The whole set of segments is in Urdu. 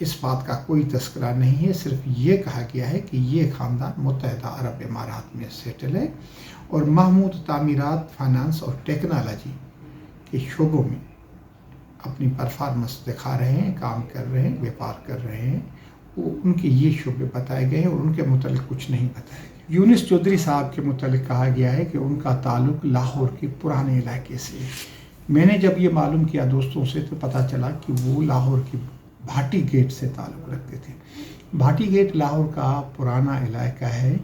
اس بات کا کوئی تذکرہ نہیں ہے، صرف یہ کہا گیا ہے کہ یہ خاندان متحدہ عرب امارات میں سیٹل ہے اور محمود تعمیرات، فائنانس اور ٹیکنالوجی کے شعبوں میں اپنی پرفارمنس دکھا رہے ہیں، کام کر رہے ہیں، بیپار کر رہے ہیں۔ وہ ان کے یہ شعبے بتائے گئے ہیں اور ان کے متعلق کچھ نہیں بتایا گیا۔ یونس چودھری صاحب کے متعلق کہا گیا ہے کہ ان کا تعلق لاہور کے پرانے علاقے سے ہے۔ میں نے جب یہ معلوم کیا دوستوں سے تو پتہ چلا کہ وہ لاہور کی بھاٹی گیٹ سے تعلق رکھتے تھے۔ بھاٹی گیٹ لاہور کا پرانا علاقہ ہے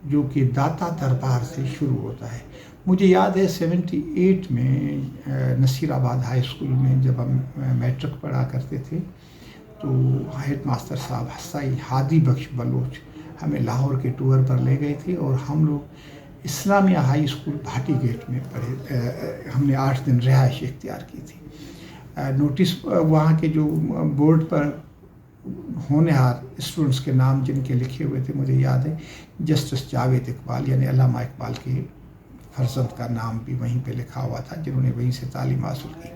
جو کہ داتا دربار سے شروع ہوتا ہے۔ مجھے یاد ہے 78 میں نصیر آباد ہائی اسکول میں جب ہم میٹرک پڑھا کرتے تھے تو ہیڈ ماسٹر صاحب حسائی ہادی بخش بلوچ ہمیں لاہور کے ٹور پر لے گئے تھے اور ہم لوگ اسلامیہ ہائی اسکول بھاٹی گیٹ میں پڑھے۔ ہم نے 8 دن رہائش اختیار کی تھی۔ نوٹس وہاں کے جو بورڈ پر ہونہار اسٹوڈنٹس کے نام جن کے لکھے ہوئے تھے مجھے یاد ہے جسٹس جاوید اقبال یعنی علامہ اقبال کے فرزند کا نام بھی وہیں پہ لکھا ہوا تھا جنہوں نے وہیں سے تعلیم حاصل کی۔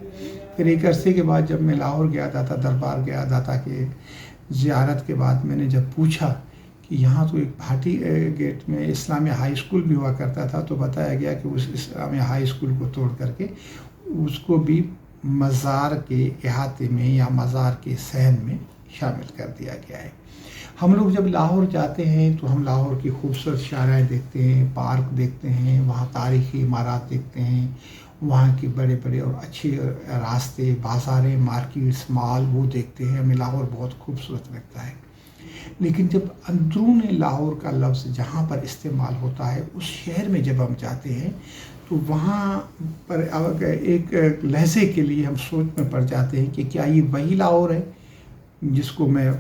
پھر ایک عرصے کے بعد جب میں لاہور گیا، داتا دربار گیا، داتا کے زیارت کے بعد میں نے جب پوچھا کہ یہاں تو ایک بھاٹی گیٹ میں اسلامیہ ہائی اسکول بھی ہوا کرتا تھا تو بتایا گیا کہ اس اسلامیہ ہائی اسکول کو توڑ کر کے اس کو بھی مزار کے احاطے میں یا مزار کے صحن میں شامل کر دیا گیا ہے۔ ہم لوگ جب لاہور جاتے ہیں تو ہم لاہور کی خوبصورت شاہراہیں دیکھتے ہیں، پارک دیکھتے ہیں، وہاں تاریخی عمارات دیکھتے ہیں، وہاں کے بڑے بڑے اور اچھے راستے، بازاریں، مارکیٹس، مال وہ دیکھتے ہیں۔ ہمیں لاہور بہت خوبصورت لگتا ہے، لیکن جب اندرون لاہور کا لفظ جہاں پر استعمال ہوتا ہے اس شہر میں جب ہم جاتے ہیں تو وہاں پر ایک لحظے کے لیے ہم سوچ میں پڑ جاتے ہیں کہ کیا یہ وہی لاہور ہے جس کو میں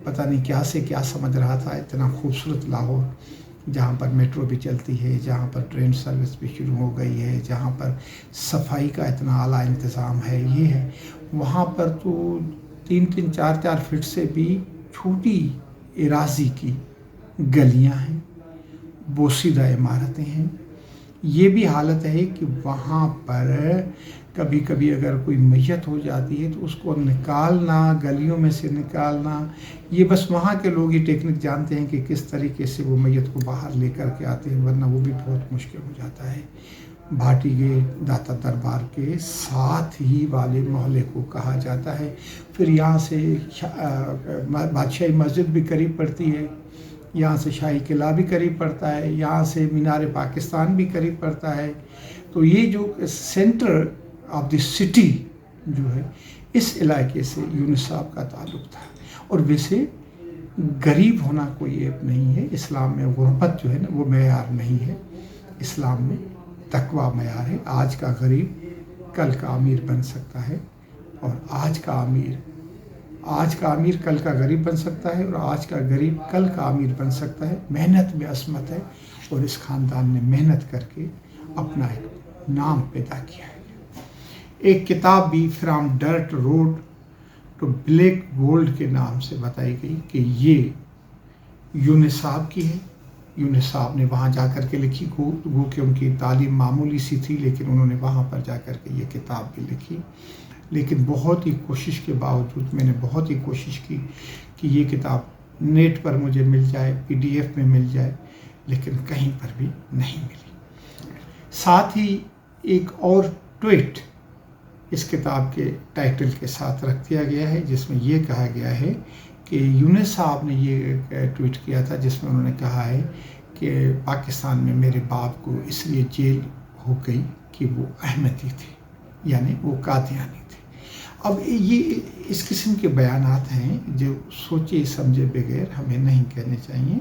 پتہ نہیں کیا سے کیا سمجھ رہا تھا۔ اتنا خوبصورت لاہور جہاں پر میٹرو بھی چلتی ہے، جہاں پر ٹرین سروس بھی شروع ہو گئی ہے، جہاں پر صفائی کا اتنا اعلیٰ انتظام ہے، یہ ہے۔ وہاں پر تو 3-3 4-4 فٹ سے بھی چھوٹی اراضی کی گلیاں ہیں، بوسیدہ عمارتیں ہیں۔ یہ بھی حالت ہے کہ وہاں پر کبھی کبھی اگر کوئی میت ہو جاتی ہے تو اس کو نکالنا، گلیوں میں سے نکالنا، یہ بس وہاں کے لوگ ہی ٹیکنک جانتے ہیں کہ کس طریقے سے وہ میت کو باہر لے کر کے آتے ہیں، ورنہ وہ بھی بہت مشکل ہو جاتا ہے۔ بھاٹی گیٹ داتا دربار کے ساتھ ہی والے محلے کو کہا جاتا ہے۔ پھر یہاں سے بادشاہی مسجد بھی قریب پڑتی ہے، یہاں سے شاہی قلعہ بھی قریب پڑتا ہے، یہاں سے مینار پاکستان بھی قریب پڑتا ہے۔ تو یہ جو سینٹر آف دی سٹی جو ہے اس علاقے سے یونس صاحب کا تعلق تھا۔ اور ویسے غریب ہونا کوئی عیب نہیں ہے، اسلام میں غربت جو ہے نا وہ معیار نہیں ہے، اسلام میں تقویٰ معیار ہے۔ آج کا غریب کل کا امیر بن سکتا ہے، اور آج کا امیر کل کا غریب بن سکتا ہے، اور آج کا غریب کل کا امیر بن سکتا ہے۔ محنت میں عصمت ہے، اور اس خاندان نے محنت کر کے اپنا ایک نام پیدا کیا ہے۔ ایک کتاب بھی from dirt road to black gold کے نام سے بتائی گئی کہ یہ یونس صاحب کی ہے۔ یونس صاحب نے وہاں جا کر کے لکھی، گو کہ ان کی تعلیم معمولی سی تھی لیکن انہوں نے وہاں پر جا کر کے یہ کتاب بھی لکھی۔ لیکن بہت ہی کوشش کے باوجود میں نے بہت ہی کوشش کی کہ یہ کتاب نیٹ پر مجھے مل جائے، PDF میں مل جائے، لیکن کہیں پر بھی نہیں ملی۔ ساتھ ہی ایک اور ٹویٹ اس کتاب کے ٹائٹل کے ساتھ رکھ دیا گیا ہے جس میں یہ کہا گیا ہے کہ یونس صاحب نے یہ ٹویٹ کیا تھا جس میں انہوں نے کہا ہے کہ پاکستان میں میرے باپ کو اس لیے جیل ہو گئی کہ وہ احمدی تھے، یعنی وہ قادیانی تھے۔ اب یہ اس قسم کے بیانات ہیں جو سوچے سمجھے بغیر ہمیں نہیں کہنے چاہیے۔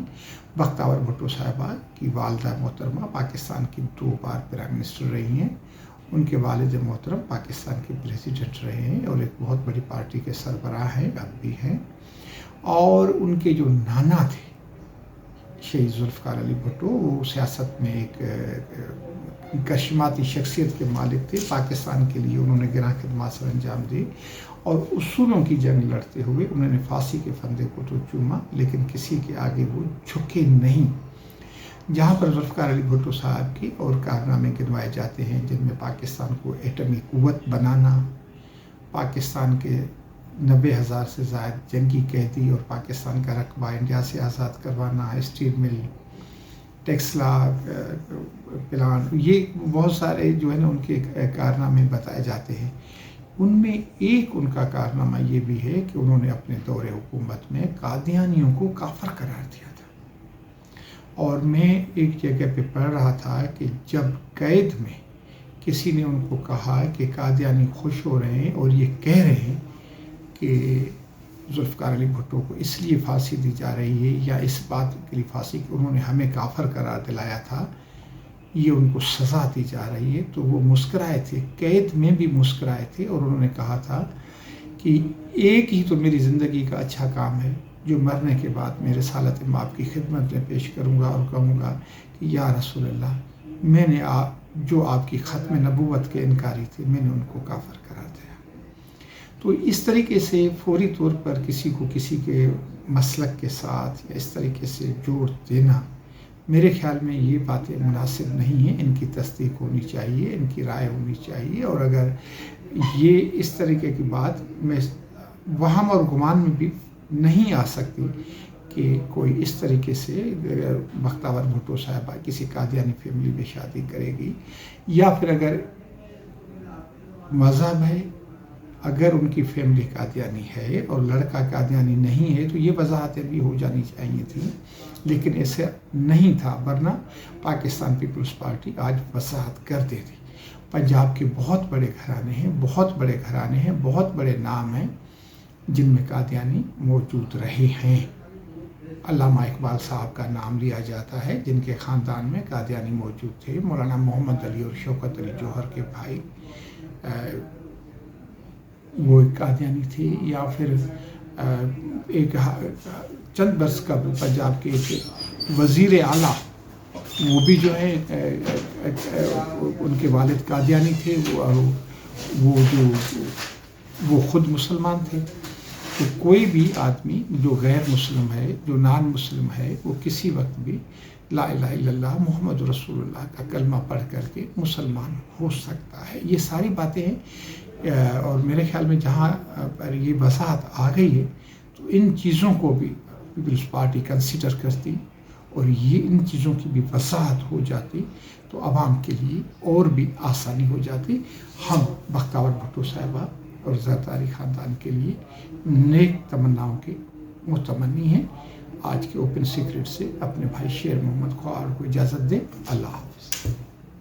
بختیار بھٹو صاحبہ کی والدہ محترمہ پاکستان کی 2 بار پرائم منسٹر رہی ہیں، ان کے والد محترم پاکستان کے پریزیڈنٹ رہے ہیں اور ایک بہت بڑی پارٹی کے سربراہ ہیں، اب بھی ہیں۔ اور ان کے جو نانا تھے شہید ذوالفقار علی بھٹو، وہ سیاست میں ایک کشماتی شخصیت کے مالک تھے۔ پاکستان کے لیے انہوں نے گراں خدمات سر انجام دی اور اصولوں کی جنگ لڑتے ہوئے انہوں نے پھانسی کے پھندے کو تو چوما لیکن کسی کے آگے وہ جھکے نہیں۔ جہاں پر ذوالفقار علی بھٹو صاحب کے اور کارنامے گنوائے جاتے ہیں جن میں پاکستان کو ایٹمی قوت بنانا، پاکستان کے 90,000 سے زائد جنگی قیدی اور پاکستان کا رقبہ انڈیا سے آزاد کروانا، اسٹیل مل، ٹیکسلا پلان، یہ بہت سارے جو ہے نا ان کے کارنامے بتائے جاتے ہیں۔ ان میں ایک ان کا کارنامہ یہ بھی ہے کہ انہوں نے اپنے دور حکومت میں قادیانیوں کو کافر قرار دیا تھا۔ اور میں ایک جگہ پہ پڑھ رہا تھا کہ جب قید میں کسی نے ان کو کہا کہ قادیانی خوش ہو رہے ہیں اور یہ کہہ رہے ہیں کہ ذوالفقار علی بھٹو کو اس لیے پھانسی دی جا رہی ہے یا اس بات کے لیے پھانسی کہ انہوں نے ہمیں کافر قرار دلایا تھا، یہ ان کو سزا دی جا رہی ہے، تو وہ مسکرائے تھے، قید میں بھی مسکرائے تھے، اور انہوں نے کہا تھا کہ ایک ہی تو میری زندگی کا اچھا کام ہے جو مرنے کے بعد میرے رسالت مآب کی خدمت میں پیش کروں گا اور کہوں گا کہ یا رسول اللہ، میں نے جو آپ کی ختم نبوت کے انکاری تھے میں نے ان کو کافر قرار دیا۔ تو اس طریقے سے فوری طور پر کسی کو کسی کے مسلک کے ساتھ یا اس طریقے سے جوڑ دینا میرے خیال میں یہ باتیں مناسب نہیں ہیں، ان کی تصدیق ہونی چاہیے، ان کی رائے ہونی چاہیے، اور اگر یہ اس طریقے کی بات میں وہم اور گمان میں بھی نہیں آ سکتی کہ کوئی اس طریقے سے بختیار بھٹو صاحبہ کسی قادیانی فیملی میں شادی کرے گی، یا پھر اگر مذہب ہے، اگر ان کی فیملی قادیانی ہے اور لڑکا قادیانی نہیں ہے تو یہ وضاحتیں بھی ہو جانی چاہیے تھیں، لیکن ایسا نہیں تھا، ورنہ پاکستان پیپلز پارٹی آج وضاحت کر دیتی۔ پنجاب کے بہت بڑے گھرانے ہیں، بہت بڑے گھرانے ہیں، بہت بڑے نام ہیں جن میں قادیانی موجود رہے ہیں۔ علامہ اقبال صاحب کا نام لیا جاتا ہے جن کے خاندان میں قادیانی موجود تھے، مولانا محمد علی اور شوکت علی جوہر کے بھائی وہ ایک قادیانی تھے، یا پھر ایک چند برس قبل پنجاب کے ایک وزیر اعلیٰ وہ بھی جو ہے ان کے والد قادیانی تھے، وہ خود مسلمان تھے۔ تو کوئی بھی آدمی جو غیر مسلم ہے، جو نان مسلم ہے، وہ کسی وقت بھی لا الہ الا اللہ محمد رسول اللہ کا کلمہ پڑھ کر کے مسلمان ہو سکتا ہے۔ یہ ساری باتیں ہیں، اور میرے خیال میں جہاں پر یہ وضاحت آ گئی ہے تو ان چیزوں کو بھی پیپلز پارٹی کنسیڈر کرتی اور یہ ان چیزوں کی بھی وضاحت ہو جاتی تو عوام کے لیے اور بھی آسانی ہو جاتی۔ ہم بختیار بھٹو صاحبہ اور زرداری خاندان کے لیے نیک تمناؤں کے متمنی ہیں۔ آج کے اوپن سیکرٹ سے اپنے بھائی شیر محمد خوار کو اجازت دیں۔ اللہ حافظ۔